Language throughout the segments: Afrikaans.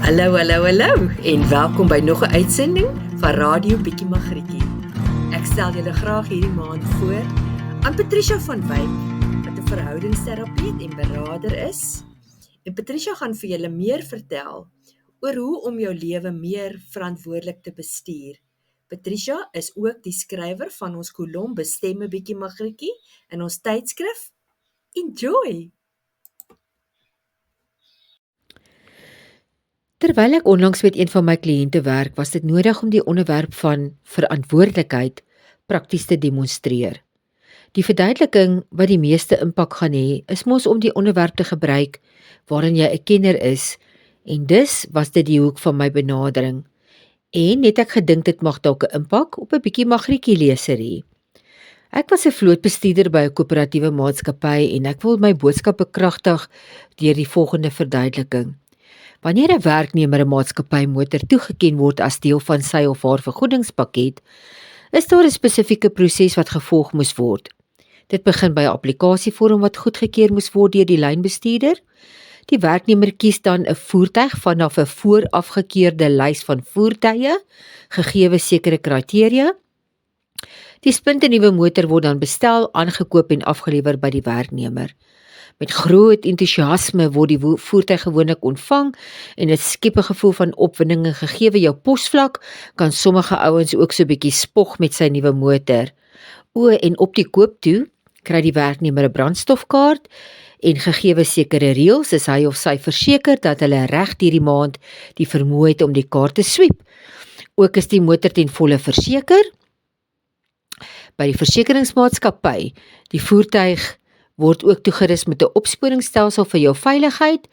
Hallo en welkom by nog 'n uitsending van Radio Bietjie Magrietjie. Ek stel julle graag hierdie maand voor aan Patricia van Wyk, wat 'n verhoudingsterapeut en beraader is. En Patricia gaan vir julle meer vertel oor hoe om jou lewe meer verantwoordelik te bestuur. Patricia is ook die skrywer van ons kolom Bestem 'n Bietjie Magrietjie in ons tydskrif. Enjoy! Terwyl ek onlangs met een van my kliënte werk, was dit nodig om die onderwerp van verantwoordelikheid prakties te demonstreer. Die verduideliking wat die meeste impak gaan hê, is mos om die onderwerp te gebruik waarin jy 'n kenner is, en dus was dit die hoek van my benadering. En het ek gedink dit mag dalk 'n impak op 'n bietjie magrietjie leser hê. Ek was 'n vlootbestuurder by 'n koöperatiewe maatskappy en ek wil my boodskap bekragtig deur die volgende verduideliking. Wanneer 'n werknemer 'n maatskappymotor toegeken word as deel van sy of haar vergoedingspakket, is daar 'n spesifieke proses wat gevolg moes word. Dit begin by 'n applikasievorm wat goedgekeur moes word deur die lynbestuurder. Die werknemer kies dan 'n voertuig vanaf 'n voorafgekeurde lys van voertuie, gegee sekere kriteria. Die splinternuwe motor word dan bestel, aangekoop en afgelewer by die werknemer. Met groot entoesiasme word die voertuig gewoonlik ontvang en dit skep 'n gevoel van opwinding en gegee jou posvlak, kan sommige ouens ook so 'n bietjie spog met sy nuwe motor. En op die koop toe, kry die werknemer 'n brandstofkaart en gegee sekere reëls is hy of sy verseker dat hulle reg hierdie maand die vermoë het om die kaart te sweep. Ook is die motor ten volle verseker by die versekeringsmaatskappy. Die voertuig word ook toegerus met 'n opsporingsstelsel vir jou veiligheid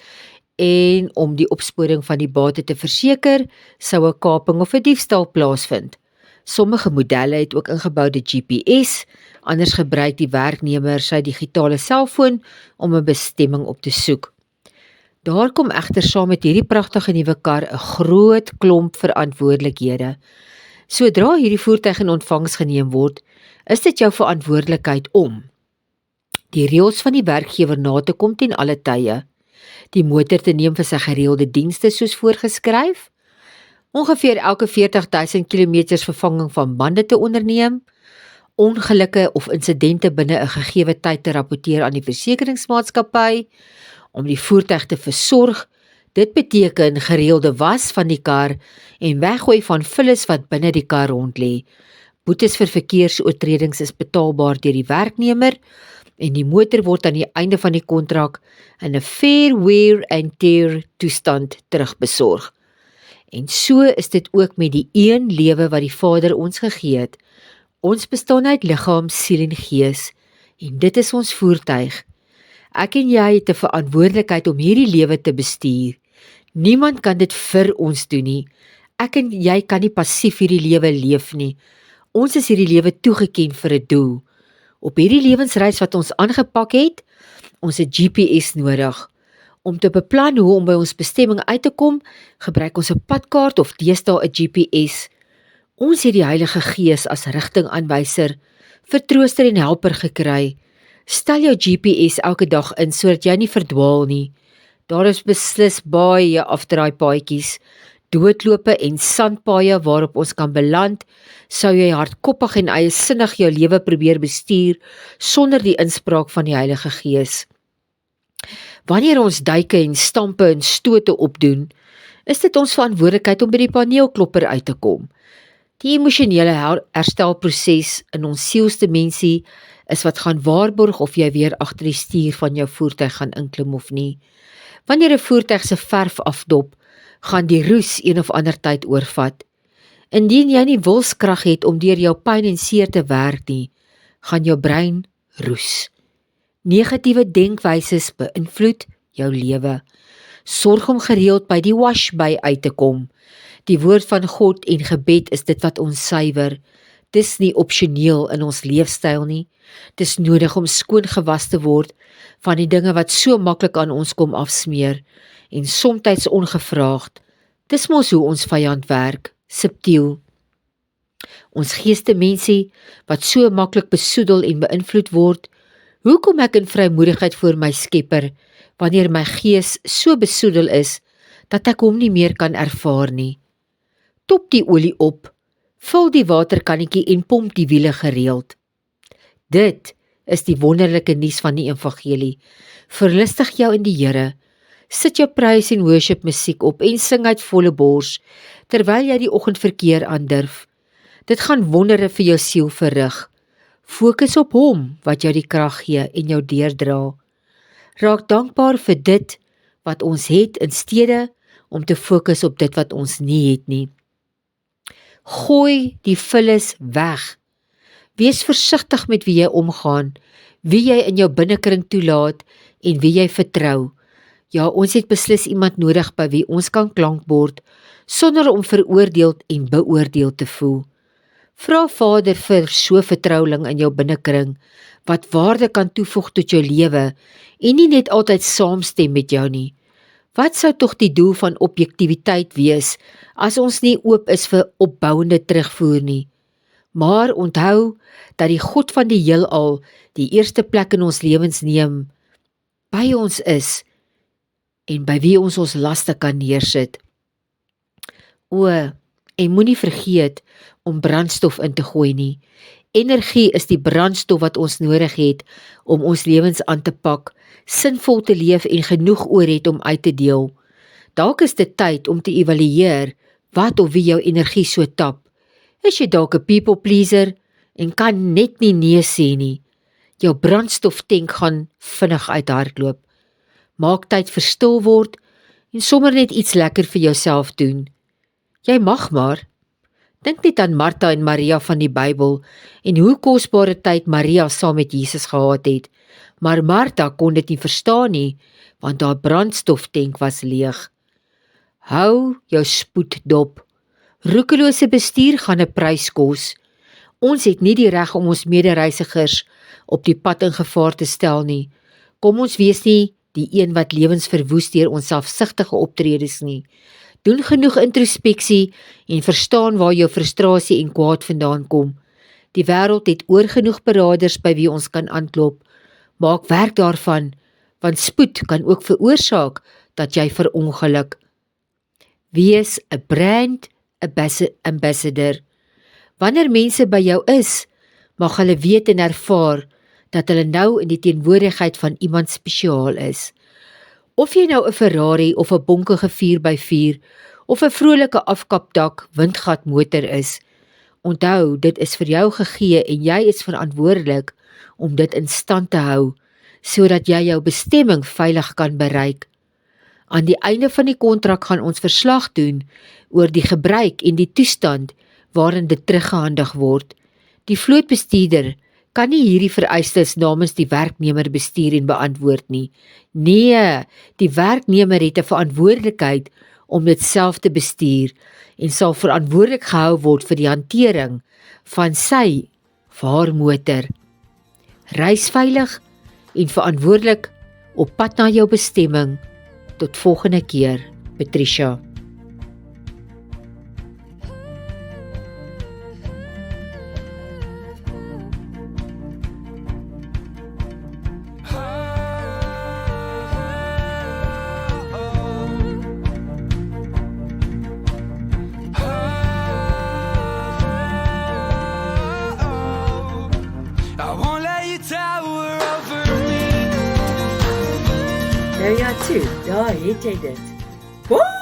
en om die opsporing van die bate te verseker, sou 'n kaping of 'n diefstal plaasvind. Sommige modelle het ook ingeboude GPS, anders gebruik die werknemer sy digitale selfoon om 'n bestemming op te soek. Daar kom egter saam met hierdie pragtige nuwe kar 'n groot klomp verantwoordelikhede. Sodra hierdie voertuig in ontvangs geneem word, is dit jou verantwoordelikheid om die reëls van die werkgewer na te kom ten alle tye, die motor te neem vir sy gereelde dienste soos voorgeskryf, ongeveer elke 40.000 km vervanging van bande te onderneem, ongelukke of insidente binne 'n gegeewe tyd te rapporteer aan die versekeringsmaatskappy, om die voertuig te versorg. Dit beteken gereelde was van die kar en weggooi van vullis wat binne die kar rond lê. Boetes vir verkeersoortredings is betaalbaar deur die werknemer en die motor word aan die einde van die kontrak in 'n fair wear and tear toestand terugbesorg. En so is dit ook met die een lewe wat die Vader ons gegee het. Ons bestaan uit liggaam, siel en gees en dit is ons voertuig. Ek en jy het 'n verantwoordelikheid om hierdie lewe te bestuur. Niemand kan dit vir ons doen nie. Ek en jy kan nie passief hierdie lewe leef nie. Ons is hierdie lewe toegeken vir 'n doel. Op hierdie lewensreis wat ons aangepak het, ons het GPS nodig. Om te beplan hoe om by ons bestemming uit te kom, gebruik ons 'n padkaart of deesdae 'n GPS. Ons het die Heilige Gees as rigtingaanwyser, vertrooster en helper gekry. Stel jou GPS elke dag in sodat jy nie verdwaal nie. Daar is beslis baie afdraaipaadjies, doodlope en sandpaaie waarop ons kan beland, sou jy hardkoppig en eiesinnig jou lewe probeer bestuur sonder die inspraak van die Heilige Gees. Wanneer ons duike en stampe en stote opdoen, is dit ons verantwoordelikheid om by die paneelklopper uit te kom. Die emosionele herstelproses in ons sielsdimensie is wat gaan waarborg of jy weer agter die stuur van jou voertuig gaan inklim of nie. Wanneer 'n voertuig se verf afdop, gaan die roes een of ander tyd oorvat. Indien jy nie wilskrag het om deur jou pyn en seer te werk nie, gaan jou brein roes. Negatiewe denkwyses beïnvloed jou lewe. Sorg om gereeld by die washby uit te kom. Die woord van God en gebed is dit wat ons suiwer. Dis nie opsioneel in ons leefstyl nie. Dis nodig om skoon gewas te word van die dinge wat so maklik aan ons kom afsmeer en somtyds ongevraagd. Dis mos hoe ons vyand werk, subtiel. Ons geestemensie wat so maklik besoedel en beïnvloed word, hoe kom ek in vrymoedigheid voor my Skepper wanneer my gees so besoedel is dat ek hom nie meer kan ervaar nie. Top die olie op, vul die waterkannetjie en pomp die wiele gereeld. Dit is die wonderlike nuus van die evangelie. Verlustig jou in die Here, sit jou praise en worship musiek op en sing uit volle bors, terwyl jy die oggendverkeer aandurf. Dit gaan wondere vir jou siel verrig. Fokus op hom wat jou die krag gee en jou deurdra. Raak dankbaar vir dit wat ons het in steede om te fokus op dit wat ons nie het nie. Gooi die vullis weg. Wees versigtig met wie jy omgaan, wie jy in jou binnekring toelaat en wie jy vertrou. Ja, ons het beslis iemand nodig by wie ons kan klankbord, sonder om veroordeeld en beoordeeld te voel. Vra Vader vir so vertrouling in jou binnekring, wat waarde kan toevoeg tot jou lewe, en nie net altyd saamstem met jou nie. Wat sou tog die doel van objektiwiteit wees, as ons nie oop is vir opbouende terugvoer nie? Maar onthou, dat die God van die heelal, die eerste plek in ons lewens neem, by ons is, en by wie ons laste kan neersit. En moenie vergeet om brandstof in te gooi nie. Energie is die brandstof wat ons nodig het om ons lewens aan te pak, sinvol te leef en genoeg oor het om uit te deel. Dalk is dit tyd om te evalueer wat of wie jou energie so tap. Is jy dalk 'n people pleaser en kan net nie nee sê nie? Jou brandstoftank gaan vinnig uithardloop. Maak tyd vir stil word en sommer net iets lekker vir jouself doen. Jy mag maar. Dink net aan Martha en Maria van die Bybel en hoe kosbare tyd Maria saam met Jesus gehad het. Maar Martha kon dit nie verstaan nie, want haar brandstoftank was leeg. Hou jou spoed dop. Roekelose bestuur gaan 'n prys kos. Ons het nie die reg om ons medereisigers op die pad in gevaar te stel nie. Kom ons wees nie die een wat lewens verwoes deur ons selfsugtige optredes nie. Doen genoeg introspeksie en verstaan waar jou frustrasie en kwaad vandaan kom. Die wêreld het oor genoeg beraders by wie ons kan aanklop. Maak werk daarvan, want spoed kan ook veroorsaak dat jy verongeluk. Wees 'n brand ambassador. Wanneer mense by jou is, mag hulle weet en ervaar dat hulle nou in die teenwoordigheid van iemand spesiaal is. Of jy nou 'n Ferrari of 'n bonkige 4x4 of 'n vrolike afkapdak windgat motor is, onthou, dit is vir jou gegee en jy is verantwoordelik om dit in stand te hou, sodat jy jou bestemming veilig kan bereik. Aan die einde van die kontrak gaan ons verslag doen oor die gebruik en die toestand waarin dit teruggehandig word. Die vlootbestuurder kan nie hierdie vereistes namens die werknemer bestuur en beantwoord nie. Nee, die werknemer het 'n verantwoordelikheid om dit self te bestuur en sal verantwoordelik gehou word vir die hantering van sy of haar motor. Reis veilig en verantwoordelik op pad na jou bestemming. Tot volgende keer, Patricia. Nou ja, toe, daar het jy dit. Wow!